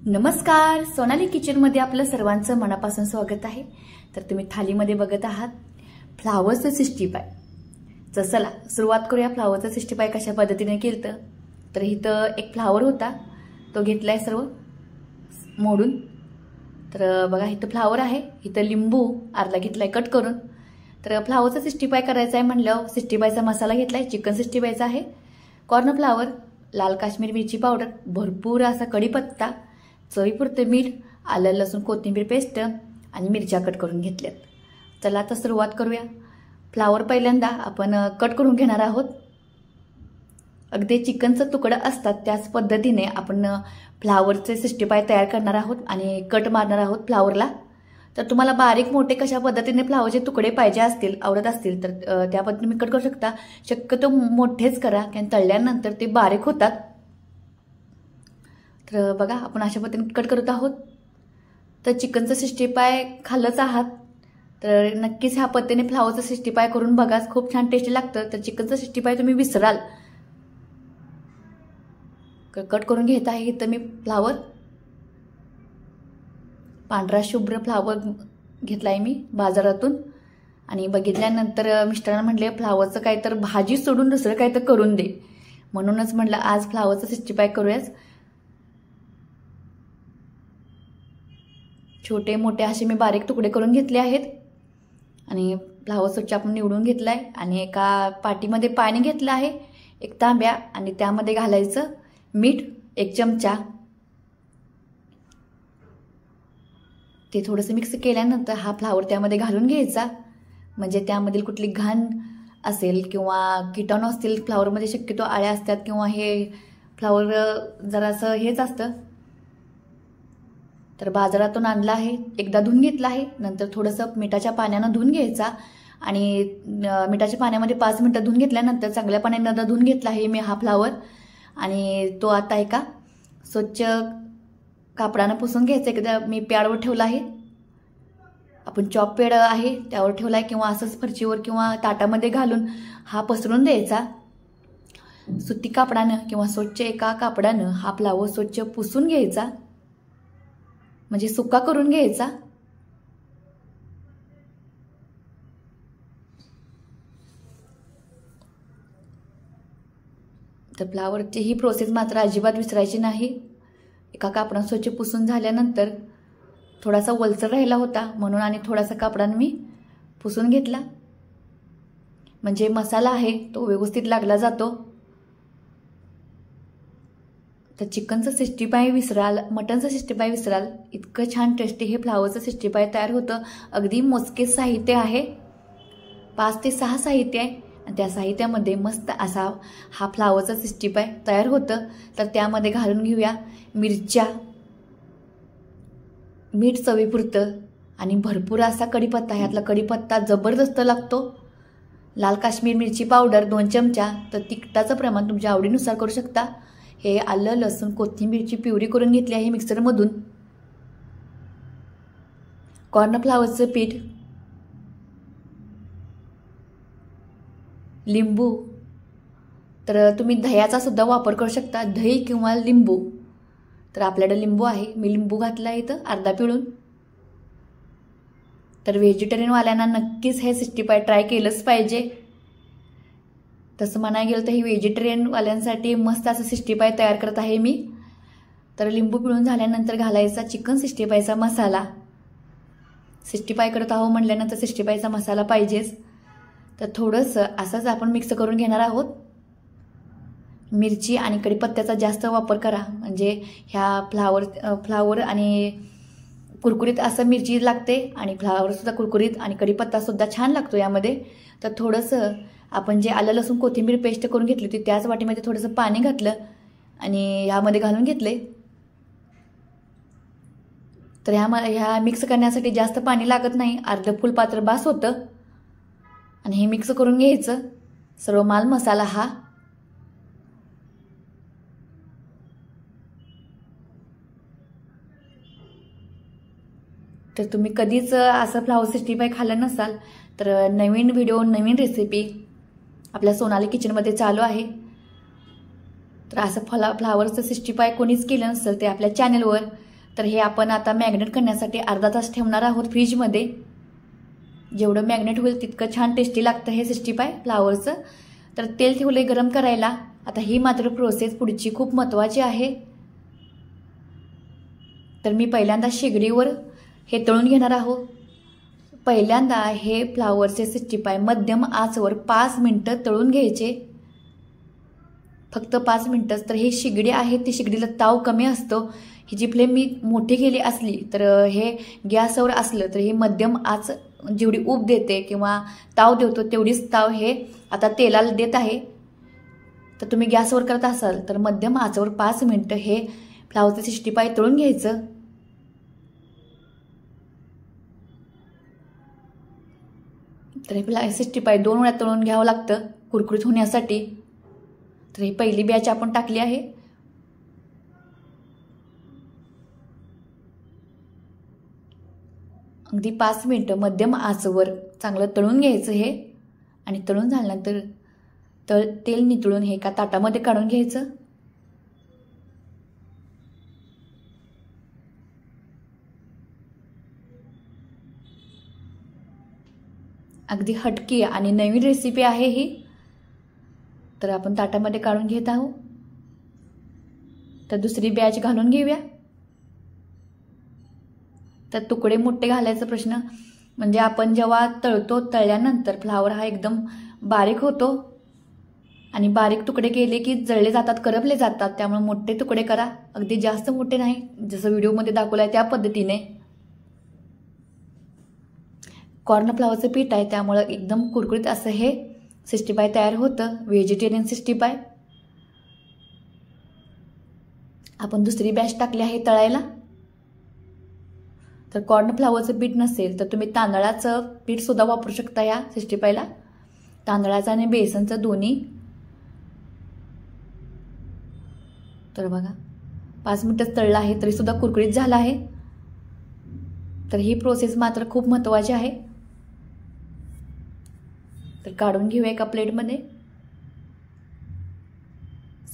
नमस्कार, सोनाली किचनमध्ये आपलं सर्वांचं मनापासून स्वागत आहे। तर तुम्ही थालीमध्ये बघत आहात फ्लावरचं 60 पाय। तर चला सुरुवात करूया। फ्लावरचं 60 पाय कशा पद्धतीने केलं तर इथं एक फ्लावर होता, तो घेतलाय सर्व मोडून। तर बघा इथं फ्लावर आहे, इथं लिंबू अर्धा घेतलाय कट करून। तर फ्लावरचं 60 पाय करायचं आहे म्हणलं 60 पायचा मसाला घेतलाय, चिकन 60 पायचा आहे, कॉर्न फ्लावर, लाल काश्मीर मिरची पावडर, भरपूर असा कढीपत्ता, चवीपुरते मीठ, आलं लसूण कोथिंबीर पेस्ट आणि मिरच्या कट करून घेतल्यात। चला आता सुरुवात करूया। फ्लावर पहिल्यांदा आपण कट करून घेणार आहोत। अगदी चिकनचं तुकडं असतात त्याच पद्धतीने आपण फ्लावरचे 60 पाय तयार करणार आहोत आणि कट मारणार आहोत फ्लावरला। तर तुम्हाला बारीक मोठे कशा पद्धतीने फ्लावरचे तुकडे पाहिजे असतील, आवडत असतील तर त्या पद्धतीने तुम्ही कट करू शकता। शक्यतो मोठेच करा, कारण तळल्यानंतर ते बारीक होतात। तर बघा आपण अशा पद्धतीने कट करत आहोत। तर चिकनचं 60 पाय खाल्लंच आहात तर नक्कीच ह्या पद्धतीने फ्लावरचं 60 पाय करून बघा, खूप छान टेस्टी लागतं। तर चिकनचं 60 पाय तुम्ही विसराल। कट करून घेत आहे इथं मी फ्लावर, पांढरा शुभ्र फ्लावर घेतलाय मी बाजारातून। आणि बघितल्यानंतर मिस्टरांना म्हटले फ्लावरचं काय तर भाजी सोडून दुसरं काय तर करून दे, म्हणूनच म्हटलं आज फ्लावरचं 60 पाय करूयाच। छोटे मोठे असे मी बारीक तुकडे करून घेतले आहेत आणि फ्लावर स्वच्छ आपण निवडून घेतलाय आणि एका पाटीमध्ये पाणी घेतलं आहे, एक तांब्या, आणि त्यामध्ये घालायचं मीठ 1 चमचा। ते थोडंसं मिक्स केल्यानंतर हा फ्लावर त्यामध्ये घालून घ्यायचा, म्हणजे त्यामधील कुठली घाण असेल किंवा कीटाणू असतील फ्लावरमध्ये, शक्यतो आळ्या असतात किंवा हे फ्लावर जरासं हेच असतं। तर बाजारातून आणला आहे, एकदा धुवून घेतला आहे, नंतर थोडंसं मिठाच्या पाण्यानं धुवून घ्यायचा आणि मिठाच्या पाण्यामध्ये 5 मिनिटं धुवून घेतल्यानंतर चांगल्या पाण्यानं धुवून घेतला आहे मी हा फ्लावर। आणि तो आता एका स्वच्छ कापडानं पुसून घ्यायचा। एकदा मी पॅडवर ठेवला आहे, आपण चॉप पॅड आहे त्यावर ठेवला आहे, किंवा असंच फरशीवर किंवा ताटामध्ये घालून हा पसरून द्यायचा। सुती कापडानं किंवा स्वच्छ एका कापडानं हा फ्लावर स्वच्छ पुसून घ्यायचा, म्हणजे सुका करून घ्यायचा। तर फ्लावरची ही प्रोसेस मात्र अजिबात विसरायची नाही। एका कापडाने स्वच्छ पुसून झाल्यानंतर थोडासा वलसर राहिला होता म्हणून आणि थोडासा कापडाने मी पुसून घेतला, म्हणजे मसाला आहे तो व्यवस्थित लागला जातो। तर चिकनचं 60 पाय विसराल, मटनचं 60 पाय विसराल, इतकं छान टेस्टी हे फ्लावरचं 60 पाय तयार होतं। अगदी मोजकेच साहित्य आहे, 5 ते 6 साहित्य आहे आणि त्या साहित्यामध्ये मस्त असा हा फ्लावरचा 60 पाय तयार होतं। तर त्यामध्ये घालून घेऊया मिरच्या, मीठ चवीपुरतं आणि भरपूर असा कढीपत्ता, ह्यातला कढीपत्ता जबरदस्त लागतो, लाल काश्मीर मिरची पावडर 2 चमचा। तर तिखटाचं प्रमाण तुमच्या आवडीनुसार करू शकता। हे आलं लसूण कोथिंबीरची प्युरी करून घेतली आहे मिक्सरमधून, कॉर्नफ्लावरचं पीठ, लिंबू, तर तुम्ही दह्याचा सुद्धा वापर करू शकता, दही किंवा लिंबू। तर आपल्याकडे लिंबू आहे, मी लिंबू घातला आहे इथं अर्धा पिळून। तर व्हेजिटेरियनवाल्यांना नक्कीच हे 60 पाय ट्राय केलंच पाहिजे। तसं म्हणायला गेलं तर ही व्हेजिटेरियनवाल्यांसाठी मस्त असं 60 पाय तयार करत आहे मी। तर लिंबू पिळून झाल्यानंतर घालायचा चिकन 60 पायचा मसाला। 60 पाय करत आहोत म्हटल्यानंतर 60 पायचा मसाला पाहिजेच। तर थोडंसं असंच आपण मिक्स करून घेणार आहोत। मिरची आणि कढीपत्त्याचा जास्त वापर करा, म्हणजे ह्या फ्लावर आणि कुरकुरीत असं मिरची लागते आणि फ्लावरसुद्धा कुरकुरीत आणि कढीपत्तासुद्धा छान लागतो यामध्ये। तर थोडंसं आपण जे आलं लसूण कोथिंबीर पेस्ट करून घेतली होती त्याच वाटीमध्ये थोडंसं पाणी घातलं आणि ह्यामध्ये घालून घेतले। तर ह्या मिक्स करण्यासाठी जास्त पाणी लागत नाही, अर्ध फुलपात्र बास होतं। आणि हे मिक्स करून घ्यायचं सर्व माल मसाला हा। तर तुम्ही कधीच असं फ्लावर 60 पाय खाल्लं नसाल तर नवीन व्हिडिओ नवीन रेसिपी आपल्या सोनाली किचनमध्ये चालू आहे। तर असं फ्लावरचं 60 पाय कोणीच केलं नसेल ते आपल्या चॅनलवर तर हे आपण आता मॅग्नेट करण्यासाठी अर्धा तास ठेवणार आहोत फ्रीजमध्ये. जेवढं मॅग्नेट होईल तितकं छान टेस्टी लागतं हे 60 पाय फ्लावरचं. तर तेल ठेवले गरम करायला. आता ही मात्र प्रोसेस पुढची खूप महत्त्वाची आहे. तर मी पहिल्यांदा शेगडीवर हे तळून घेणार आहोत. पहिल्यांदा हे फ्लावरचे 60 पाय मध्यम आचवर 5 मिनटं तळून घ्यायचे, फक्त 5 मिनटंच. तर ही शेगडी आहे ती शेगडीला ताव कमी असतो. ही जी फ्लेम मी मोठी केली असली तर हे गॅसवर असलं तर ही मध्यम आच जेवढी ऊब देते किंवा ताव देतो तेवढीच ताव हे आता तेलाला देत आहे. तर तुम्ही गॅसवर करत असाल तर मध्यम आचवर 5 मिनटं हे फ्लावरचे 60 पाय तळून घ्यायचं. तर हे 60 पाय 2 वेळा तळून घ्यावं लागतं कुरकुरीत होण्यासाठी. तर ही पहिली बॅच आपण टाकली आहे. अगदी 5 मिनटं मध्यम आचवर चांगलं तळून घ्यायचं हे. आणि तळून झाल्यानंतर तेल नितळून हे एका ताटामध्ये काढून घ्यायचं. अगदी हटकी आणि नवीन रेसिपी आहे ही. तर आपण ताटामध्ये काढून घेत आहोत. तर दुसरी बॅच घालून घेऊया. तर तुकडे मोठे घालायचा प्रश्न म्हणजे आपण जेव्हा तळतो तळल्यानंतर फ्लावर हा एकदम बारीक होतो आणि बारीक तुकडे केले की जळले जातात, करपले जातात. त्यामुळे मोठे तुकडे करा, अगदी जास्त मोठे नाही, जसं व्हिडिओमध्ये दाखवलं आहे त्या पद्धतीने. कॉर्न फ्लावरचं पीठ आहे त्यामुळं एकदम कुरकुरीत असं हे 60 पाय तयार होतं, व्हेजिटेरियन 60 पाय. आपण दुसरी बॅच टाकली आहे तळायला. तर कॉर्न फ्लावरचं पीठ नसेल तर तुम्ही तांदळाचं पीठ सुद्धा वापरू शकता या 60 पायला. तांदळाचं आणि बेसनचं दोन्ही. तर बघा 5 मिनिटच तळलं आहे तरी सुद्धा कुरकुरीत झाला आहे. तर ही प्रोसेस मात्र खूप महत्त्वाची आहे. तर काढून घेऊया एका प्लेटमध्ये.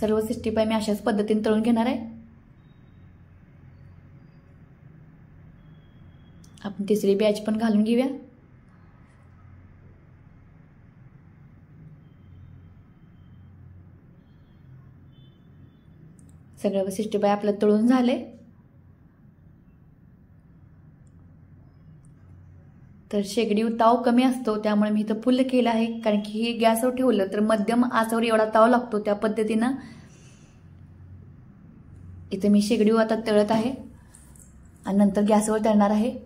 सर्व 60 पाय मी अशाच पद्धतीने तळून घेणार आहे. आपण तिसरी बॅच पण घालून घेऊया. सगळं 60 पाय आपलं तळून झाले. तर शेगडीवर ताव कमी असतो त्यामुळे मी इथं फुल केलं आहे, कारण की हे गॅसवर ठेवलं तर मध्यम आचवर एवढा ताव लागतो. त्या पद्धतीनं इथे मी शेगडीवर आता तळत आहे आणि नंतर गॅसवर तळणार आहे.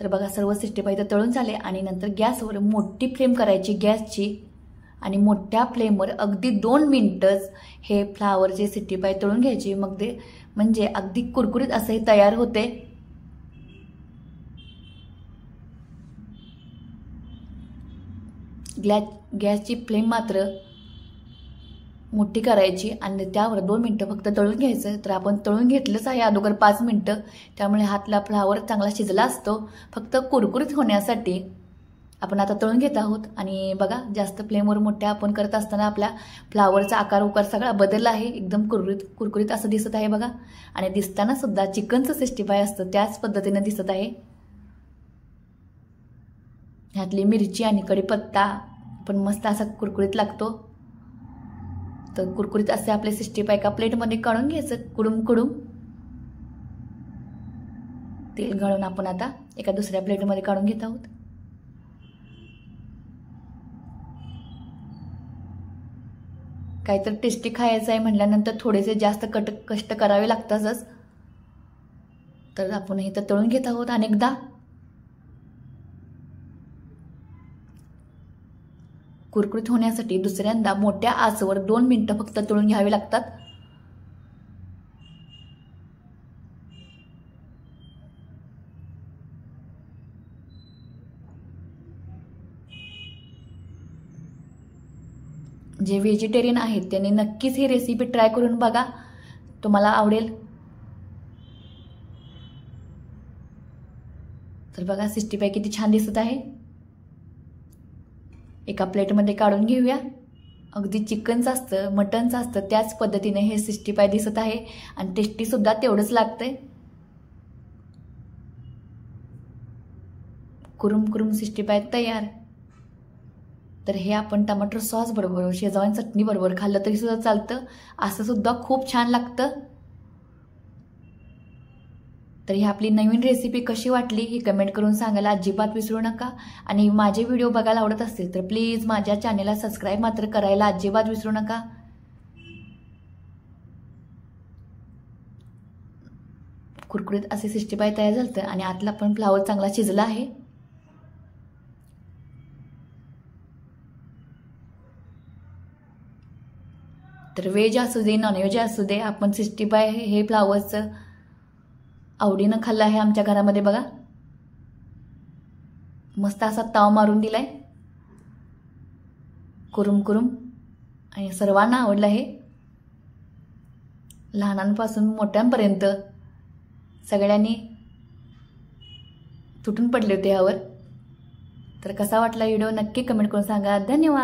तर बघा सर्व 60 पाय इथं तळून झाले आणि नंतर गॅसवर मोठी फ्लेम करायची गॅसची आणि मोठ्या फ्लेमवर अगदी 2 मिनिटच हे फ्लावरचे 60 पाय तळून घ्यायचे. मग ते म्हणजे अगदी कुरकुरीत असं हे तयार होते. गॅसची फ्लेम मात्र मोठी करायची आणि त्यावर 2 मिनिटं फक्त तळून घ्यायचं. तर आपण तळून घेतलंच आहे अगोदर 5 मिनिटं, त्यामुळे हातला फ्लावर चांगला शिजला असतो. फक्त कुरकुरीत होण्यासाठी आपण आता तळून घेत आहोत. आणि बघा जास्त फ्लेमवर मोठ्या आपण करत असताना आपल्या फ्लावरचा आकार उकार सगळा बदलला आहे. एकदम कुरकुरीत असं दिसत आहे बघा. आणि दिसताना सुद्धा चिकनचं 60 पाय असतं त्याच पद्धतीने दिसत आहे. ह्यातली मिरची आणि कढीपत्ता पण मस्त असा कुरकुरीत लागतो. तर कुरकुरीत असे आपले 60 पाय एका प्लेटमध्ये काढून घ्यायचं कुडूम. तेल घालून आपण आता एका दुसऱ्या प्लेटमध्ये काढून घेत आहोत. काहीतरी टेस्टी खायचं आहे म्हटल्यानंतर थोडेसे जास्त कष्ट करावे लागतातच. तर आपण हे तर तळून घेत आहोत अनेकदा. कुरकुरीत होण्यासाठी दुसऱ्यांदा मोठ्या आचवर 2 मिनिटं फक्त तळून घ्यावे लागतात. जे व्हेजिटेरियन आहेत त्यांनी नक्कीच ही रेसिपी ट्राय करून बघा, तुम्हाला आवडेल. तर बघा 60 पाय किती छान दिसत आहे. एका प्लेटमध्ये काढून घेऊया. अगदी चिकनचं असतं मटनचं असतं त्याच पद्धतीने हे 60 पाय दिसत आहे आणि टेस्टी सुद्धा तेवढंच लागतंय. कुरुम कुरुम 60 पाय तयार. तर हे आपण टमाटर सॉस बरोबर, शेजवान चटणी बरोबर खाल्लं तरी सुद्धा चालतं. असं सुद्धा खूप छान लागतं. तर ही आपली नवीन रेसिपी कशी वाटली ही कमेंट करून सांगायला अजिबात विसरू नका. आणि माझे व्हिडिओ बघायला आवडत असतील तर प्लीज माझ्या चॅनेलला सबस्क्राईब मात्र करायला अजिबात विसरू नका. कुरकुरीत असे 60 पाय तयार झालं आणि आतला पण फ्लावर चांगला शिजला आहे. तर व्हेज असू दे नॉनव्हेज असू दे आपण 60 पाय हे फ्लावरचं आवडीनं खाल्लं आहे आमच्या घरामध्ये. बघा मस्त असा ताव मारून दिलाय कुरुम कुरुम आणि सर्वांना आवडलं आहे. लहानांपासून मोठ्यांपर्यंत सगळ्यांनी तुटून पडले होते यावर. तर कसा वाटला व्हिडिओ नक्की कमेंट करून सांगा. धन्यवाद.